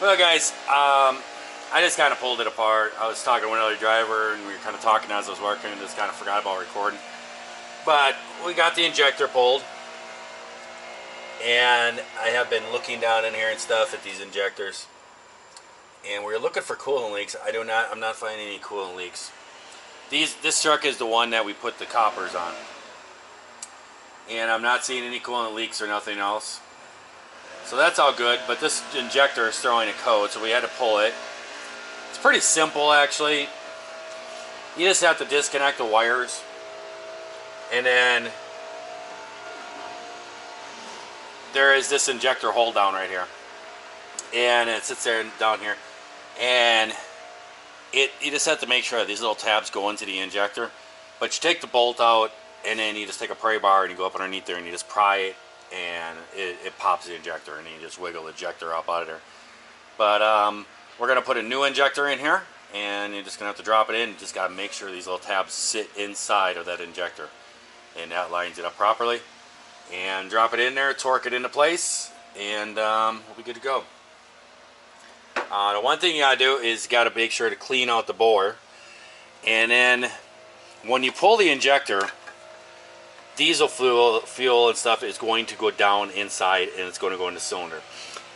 Well, guys, I just kind of pulled it apart. I was talking to another driver, and we were kind of talking as I was working, and just kind of forgot about recording. But we got the injector pulled, and I have been looking down in here and stuff at these injectors, and we're looking for coolant leaks. I'm not finding any coolant leaks. This truck is the one that we put the coppers on, and I'm not seeing any coolant leaks or nothing else. So that's all good, but this injector is throwing a code, so we had to pull it. It's pretty simple, actually. You just have to disconnect the wires, and then there is this injector hold down right here, and it sits there down here, and you just have to make sure these little tabs go into the injector. But you take the bolt out, and then you just take a pry bar and you go up underneath there and you just pry it, and it pops the injector, and you just wiggle the injector up out of there. But we're going to put a new injector in here, and you're just going to have to drop it in. You just got to make sure these little tabs sit inside of that injector, and that lines it up properly. And drop it in there, torque it into place, and we'll be good to go. The one thing you got to do is you got to make sure to clean out the bore, and then when you pull the injector, diesel fuel and stuff is going to go down inside, and it's going to go in the cylinder.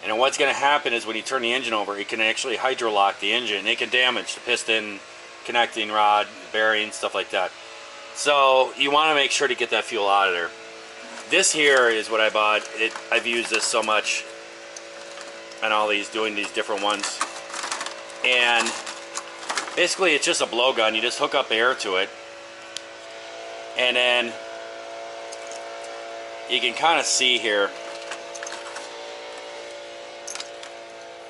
And then what's going to happen is when you turn the engine over, it can actually hydrolock the engine, and it can damage the piston, connecting rod, bearing, stuff like that. So you want to make sure to get that fuel out of there. This here is what I bought. I've used this so much on all these, doing these different ones. And basically it's just a blowgun. You just hook up air to it, and then you can kind of see here.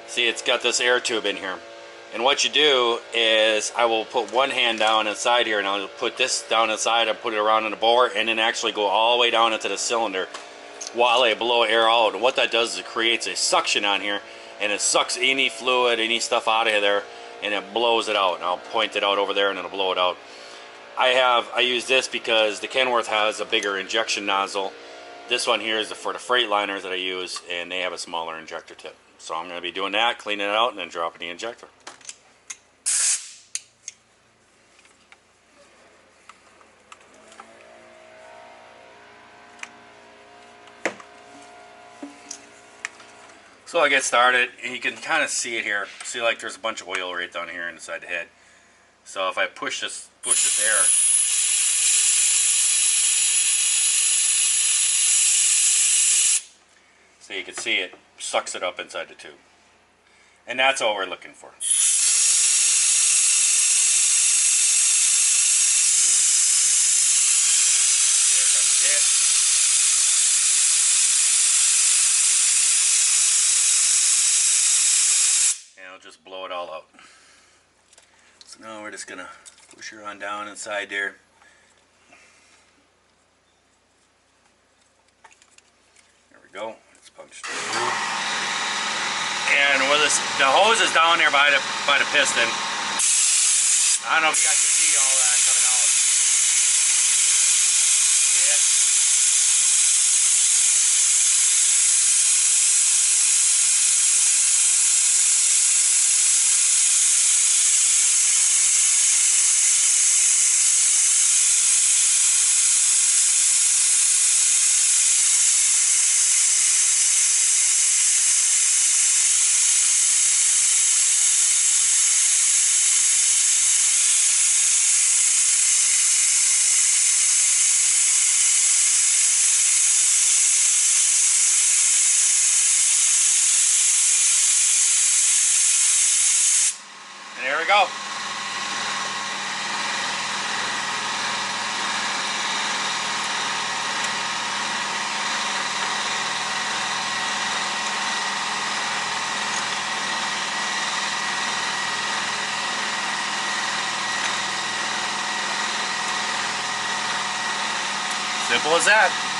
See, it's got this air tube in here. And what you do is I will put one hand down inside here, and I'll put this down inside and put it around in the bore, and then actually go all the way down into the cylinder while I blow air out. And what that does is it creates a suction on here, and it sucks any fluid, any stuff out of there, and it blows it out. And I'll point it out over there, and it'll blow it out. I use this because the Kenworth has a bigger injection nozzle. This one here is for the Freightliners that I use, and they have a smaller injector tip. So I'm going to be doing that, cleaning it out, and then dropping the injector. So I get started, and you can kind of see it here. See, like there's a bunch of oil right down here inside the head. So if I push this air, so you can see it sucks it up inside the tube, and that's all we're looking for. And I'll just blow it all out. So now we're just gonna push her on down inside there. There we go. It's punched through. And with this, the hose is down there by the piston. I don't know if you guys can see all that coming out. See it? And there we go. Simple as that.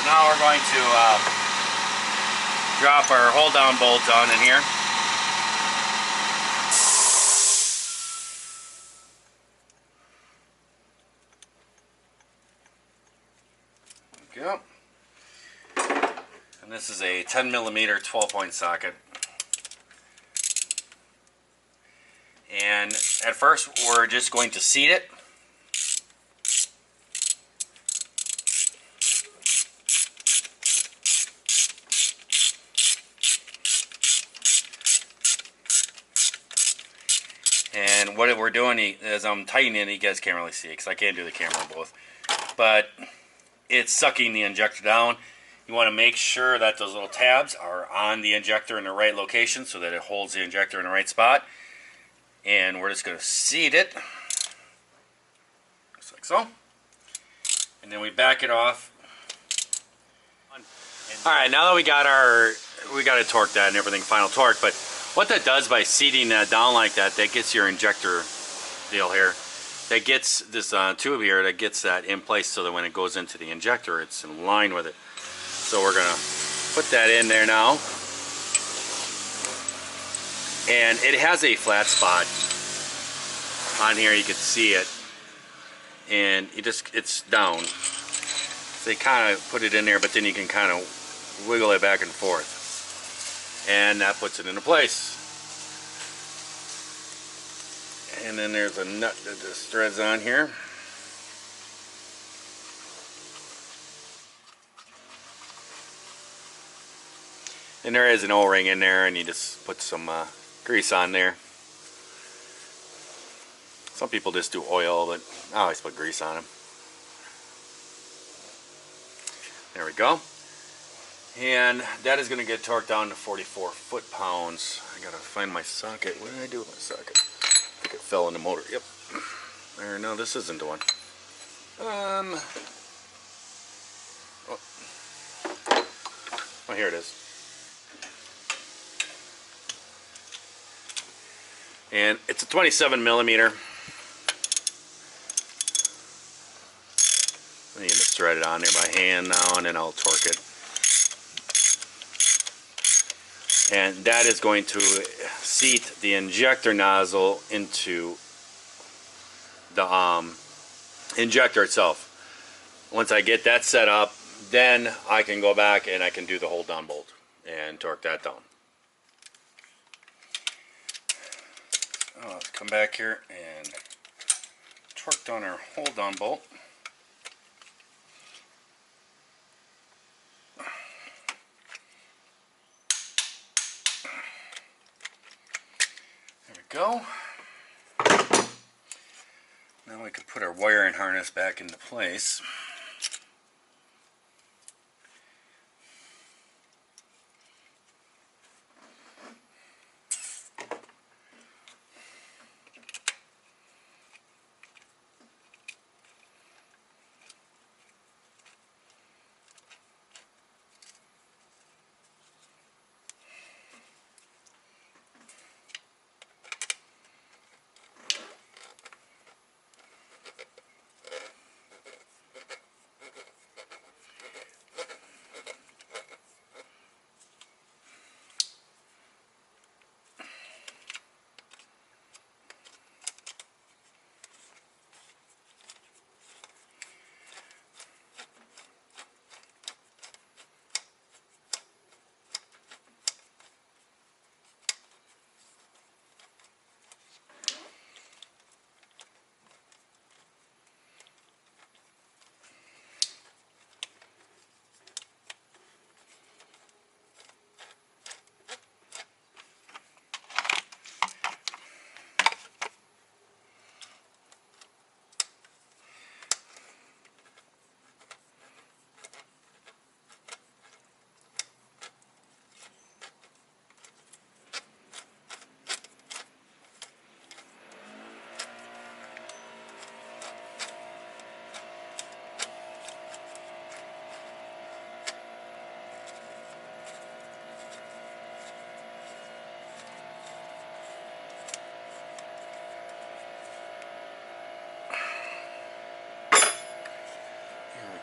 Now we're going to drop our hold down bolt on in here. There we go. And this is a 10mm 12-point socket. And at first we're just going to seat it. And what we're doing is I'm tightening it. You guys can't really see it because I can't do the camera on both. But it's sucking the injector down. You want to make sure that those little tabs are on the injector in the right location so that it holds the injector in the right spot. And we're just going to seat it. Just like so. And then we back it off. Alright, now that we got it torqued that and everything, final torque, but what that does by seating that down like that, that gets your injector deal here. That gets this tube here, that gets that in place so that when it goes into the injector, it's in line with it. So we're going to put that in there now. And it has a flat spot on here, you can see it. And it's down. So you kind of put it in there, but then you can kind of wiggle it back and forth. And that puts it into place. And then there's a nut that just threads on here. And there is an O-ring in there, and you just put some grease on there. Some people just do oil, but I always put grease on them. There we go. And that is going to get torqued down to 44 foot-pounds. I gotta find my socket. What did I do with my socket? I think it fell in the motor. Yep. There, no, this isn't the one. Oh, here it is. And it's a 27mm. You can just thread it on there by hand now, and then I'll torque it. And that is going to seat the injector nozzle into the injector itself. Once I get that set up, then I can go back and I can do the hold down bolt and torque that down. Let's come back here and torque down our hold down bolt. There we go. Now we can put our wiring harness back into place.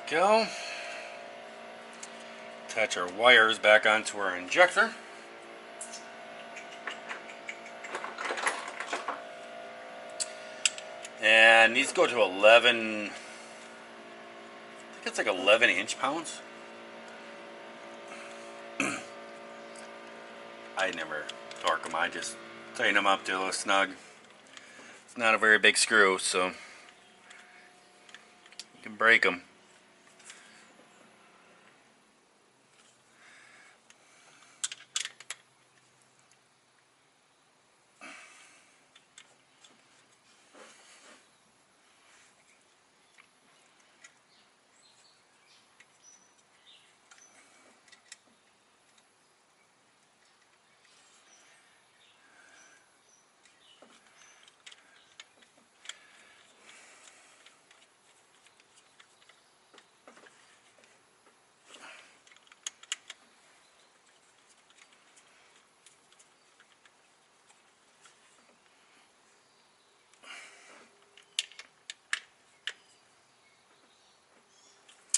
Go. Attach our wires back onto our injector. And these go to 11, I think it's like 11 inch-pounds. I never torque them, I just tighten them up to a little snug. It's not a very big screw, so you can break them.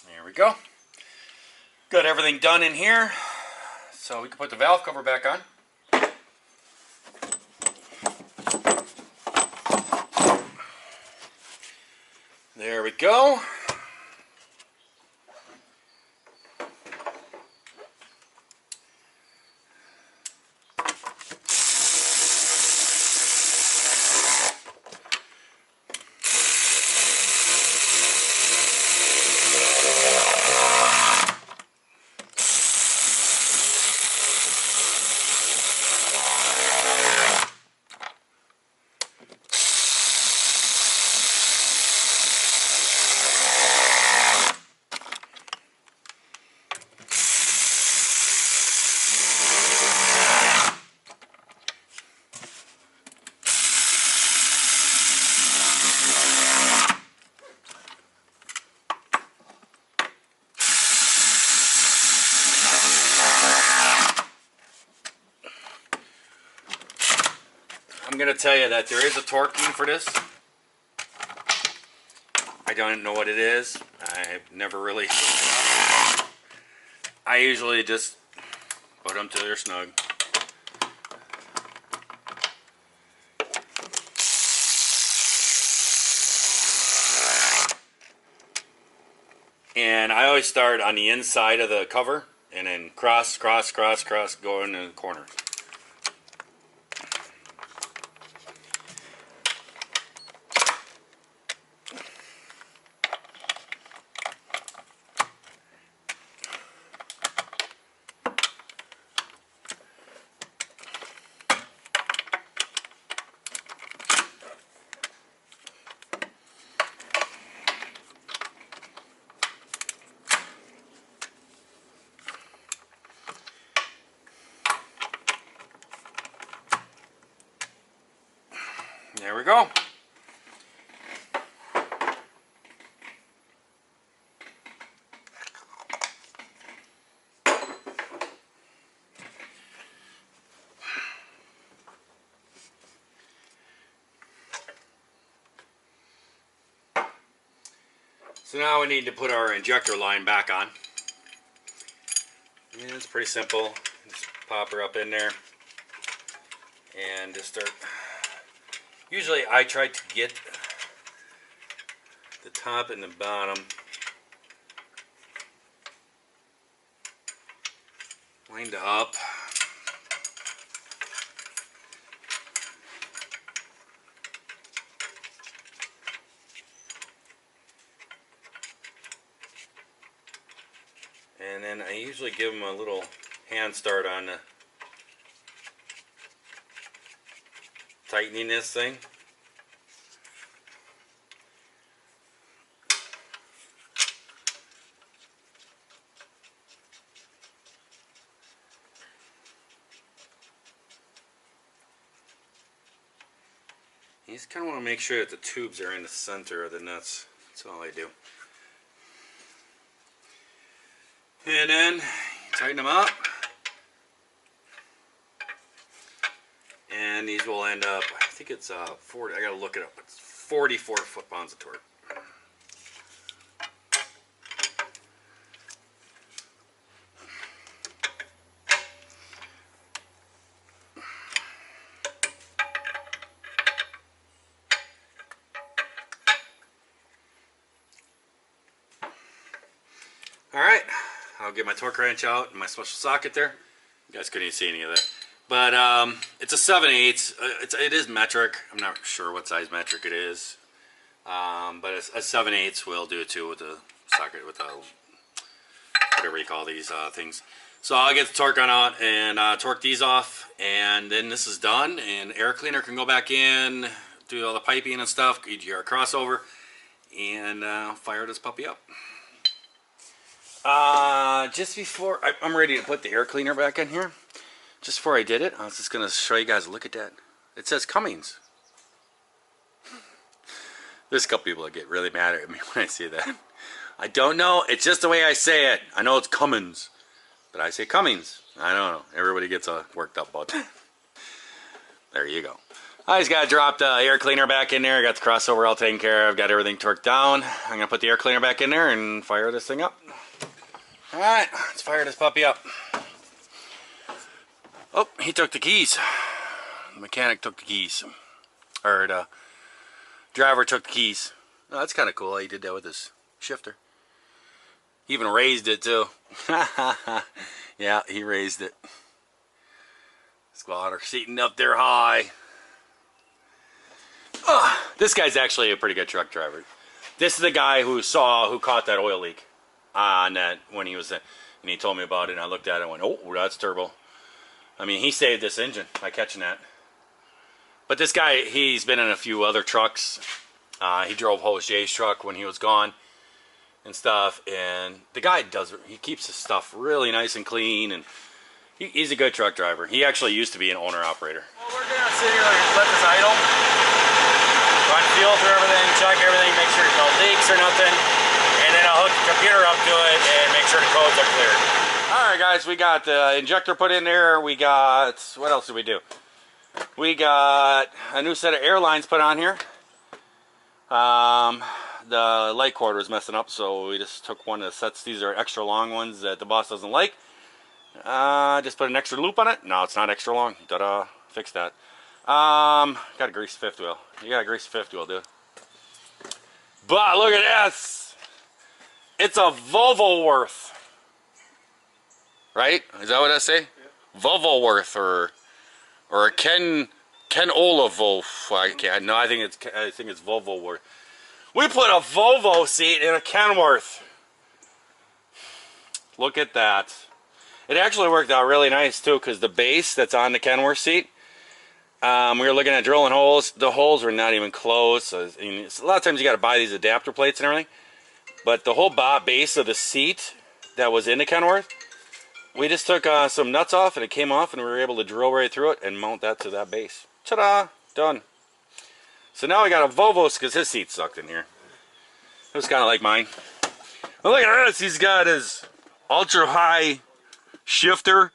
There we go. Got everything done in here, so we can put the valve cover back on. There we go. I'm going to tell you that there is a torque key for this. I don't know what it is. I've never really... I usually just put them till they're snug. And I always start on the inside of the cover and then cross, cross, cross, cross, go in the corner. There we go. So now we need to put our injector line back on. And it's pretty simple. Just pop her up in there and just start. Usually I try to get the top and the bottom lined up. And then I usually give them a little hand start on tightening this thing. You just kind of want to make sure that the tubes are in the center of the nuts. That's all I do. And then you tighten them up. And these will end up, I think it's 40, I gotta look it up, it's 44 foot-pounds of torque. Alright, I'll get my torque wrench out and my special socket there. You guys couldn't even see any of that. But it's a 7/8. It is metric. I'm not sure what size metric it is. But a 7/8 will do too with the socket, with the whatever you call these things. So I'll get the torque gun out and torque these off, and then this is done, and air cleaner can go back in, do all the piping and stuff, EGR crossover, and fire this puppy up. Just before I'm ready to put the air cleaner back in here, just before I did it, I was just going to show you guys, look at that. It says Cummins. There's a couple people that get really mad at me when I say that. I don't know. It's just the way I say it. I know it's Cummins, but I say Cummins. I don't know. Everybody gets worked up about that. There you go. I just got to drop the air cleaner back in there. I got the crossover all taken care of. Got everything torqued down. I'm going to put the air cleaner back in there and fire this thing up. Alright, let's fire this puppy up. Oh, he took the keys. The mechanic took the keys. Or the driver took the keys. Oh, that's kind of cool. He did that with his shifter. He even raised it too. Yeah, he raised it. Squatter seating up there high. Oh, this guy's actually a pretty good truck driver. This is the guy who caught that oil leak on that when he was, and he told me about it, and I looked at it and went, oh, that's turbo. I mean, he saved this engine by catching that. But this guy, he's been in a few other trucks. He drove Jose's truck when he was gone and stuff, and the guy he keeps his stuff really nice and clean, and he's a good truck driver. He actually used to be an owner-operator. Well, we're going to sit here and let this idle, run fuel through everything, check everything, make sure there's no leaks or nothing, and then I'll hook the computer up to it and make sure the codes are clear. Alright guys, we got the injector put in there. We got, what else did we do? We got a new set of air lines put on here. The light cord was messing up, so we just took one of the sets. These are extra long ones that the boss doesn't like. Just put an extra loop on it. No, it's not extra long. Ta-da, fixed that. Gotta grease the fifth wheel. You gotta grease the fifth wheel, dude. But look at this. It's a Volvo worth. Right? Is that what I say? Yeah. Volvo worth or a Ken Olavo. I think it's Volvo worth. We put a Volvo seat in a Kenworth. Look at that. It actually worked out really nice too, because the base that's on the Kenworth seat, we were looking at drilling holes. The holes were not even closed. So, I mean, a lot of times you got to buy these adapter plates and everything. But the whole base of the seat that was in the Kenworth, we just took some nuts off and it came off, and we were able to drill right through it and mount that to that base. Ta-da! Done. So now we got a Volvo, because his seat sucked in here. It was kind of like mine. Well, look at this. He's got his ultra high shifter.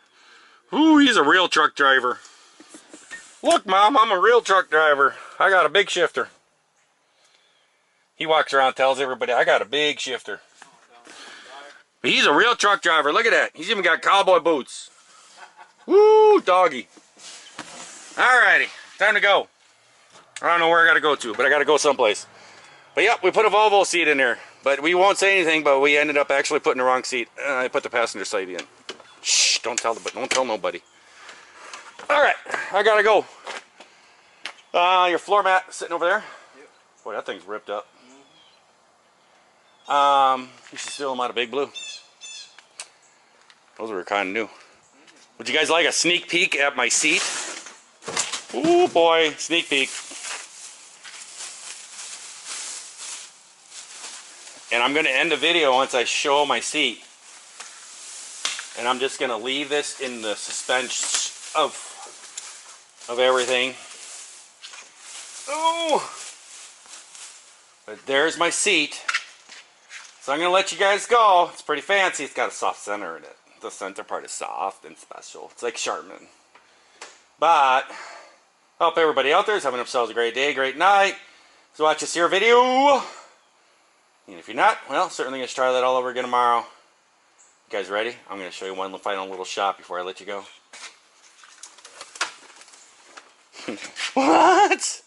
Ooh, he's a real truck driver. Look, Mom, I'm a real truck driver. I got a big shifter. He walks around and tells everybody, I got a big shifter. But he's a real truck driver. Look at that. He's even got cowboy boots. Woo, doggy. Alrighty, time to go. I don't know where I gotta go to, but I gotta go someplace. But yep, we put a Volvo seat in there. But we won't say anything, but we ended up actually putting the wrong seat. I put the passenger side in. Shh, don't tell nobody. Alright, I gotta go. Your floor mat sitting over there. Yep. Boy, that thing's ripped up. You should steal them out of Big Blue. Those were kind of new. Would you guys like a sneak peek at my seat? Ooh boy, sneak peek. And I'm going to end the video once I show my seat. And I'm just going to leave this in the suspension of everything. Ooh! But there's my seat. So I'm going to let you guys go. It's pretty fancy. It's got a soft center in it. The center part is soft and special. It's like Sharpman. But I hope everybody out there is having themselves a great day, great night. So watch this here video. And if you're not, well, certainly going to try that all over again tomorrow. You guys ready? I'm going to show you one final little shot before I let you go. What?